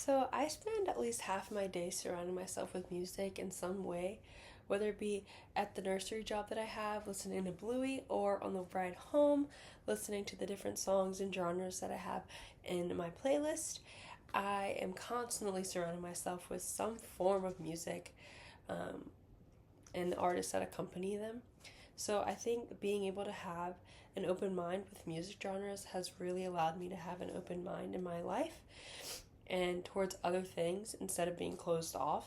So I spend at least half my day surrounding myself with music in some way, whether it be at the nursery job that I have, listening to Bluey, or on the ride home, listening to the different songs and genres that I have in my playlist. I am constantly surrounding myself with some form of music um, and the artists that accompany them. So I think being able to have an open mind with music genres has really allowed me to have an open mind in my life and towards other things instead of being closed off.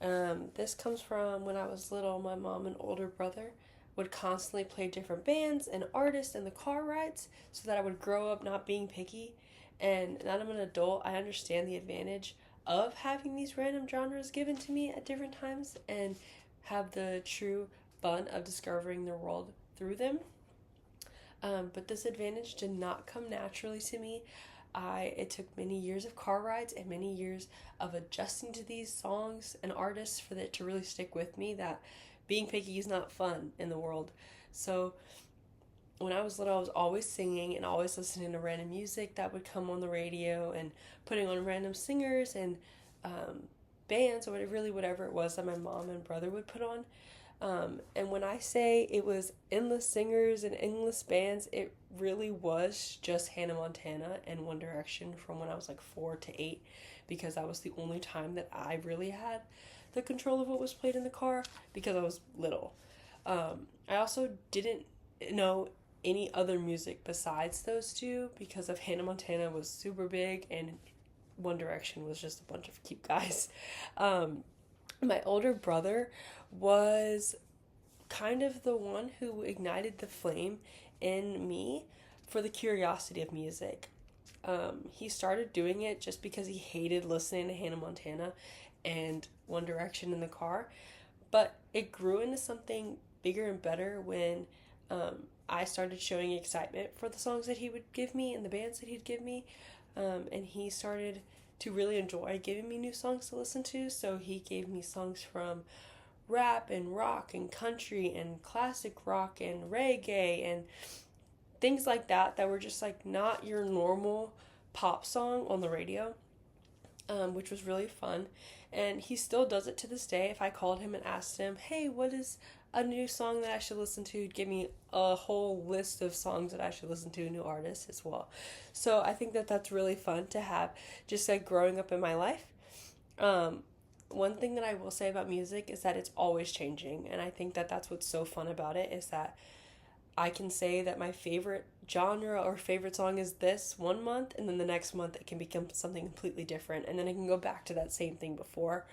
This comes from when I was little. My mom and older brother would constantly play different bands and artists in the car rides so that I would grow up not being picky. And now that I'm an adult, I understand the advantage of having these random genres given to me at different times and have the true fun of discovering the world through them. But this advantage did not come naturally to me. It took many years of car rides and many years of adjusting to these songs and artists for it to really stick with me that being picky is not fun in the world. So when I was little, I was always singing and always listening to random music that would come on the radio and putting on random singers and um, bands or really whatever it was that my mom and brother would put on. And when I say it was endless singers and endless bands, it really was just Hannah Montana and One Direction from when I was like 4 to 8, because that was the only time that I really had the control of what was played in the car because I was little. I also didn't know any other music besides those two because of Hannah Montana was super big and One Direction was just a bunch of cute guys. Um, my older brother was kind of the one who ignited the flame in me for the curiosity of music. He started doing it just because he hated listening to Hannah Montana and One Direction in the car, but it grew into something bigger and better when I started showing excitement for the songs that he would give me and the bands that he'd give me, and he started to really enjoy giving me new songs to listen to. So he gave me songs from rap and rock and country and classic rock and reggae and things like that that were just like not your normal pop song on the radio, which was really fun. And he still does it to this day. If I called him and asked him, hey, what is a new song that I should listen to, he'd give me a whole list of songs that I should listen to, new artists as well. So I think that that's really fun to have just like growing up in my life. Um, One thing that I will say about music is that it's always changing. And I think that that's what's so fun about it is that I can say that my favorite genre or favorite song is this one month, and then the next month it can become something completely different, and then I can go back to that same thing before.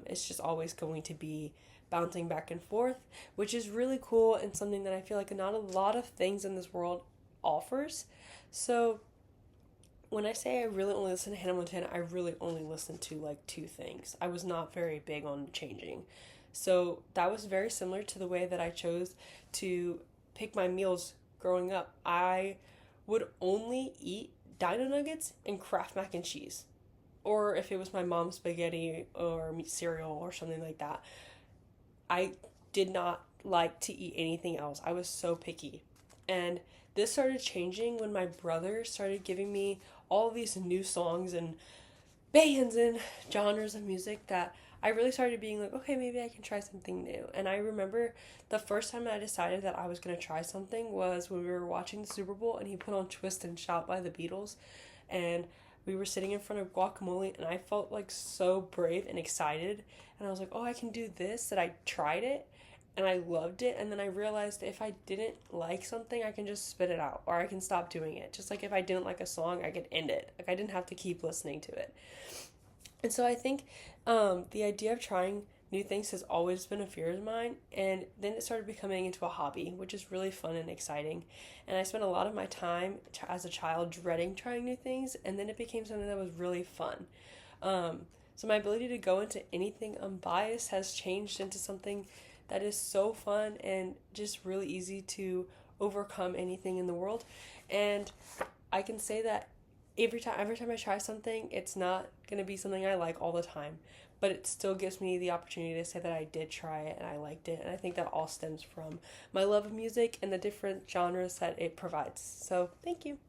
It's just always going to be bouncing back and forth, which is really cool and something that I feel like not a lot of things in this world offers. So when I say I really only listen to Hannah Montana, I really only listen to like two things. I was not very big on changing. So that was very similar to the way that I chose to pick my meals growing up. I would only eat Dino Nuggets and Kraft mac and cheese. Or if it was my mom's spaghetti or cereal or something like that. I did not like to eat anything else. I was so picky. And this started changing when my brother started giving me all these new songs and bands and genres of music that I really started being like, okay, maybe I can try something new. And I remember the first time I decided that I was going to try something was when we were watching the Super Bowl and he put on Twist and Shout by the Beatles. And we were sitting in front of Guacamole and I felt like so brave and excited. And I was like, oh, I can do this. That I tried it and I loved it. And then I realized if I didn't like something, I can just spit it out or I can stop doing it. Just like if I didn't like a song, I could end it. Like I didn't have to keep listening to it. And so I think the idea of trying new things has always been a fear of mine. And then it started becoming into a hobby, which is really fun and exciting. And I spent a lot of my time as a child dreading trying new things. And then it became something that was really fun. So my ability to go into anything unbiased has changed into something that is so fun and just really easy to overcome anything in the world. And I can say that every time I try something, it's not going to be something I like all the time, but it still gives me the opportunity to say that I did try it and I liked it. And I think that all stems from my love of music and the different genres that it provides. So, thank you.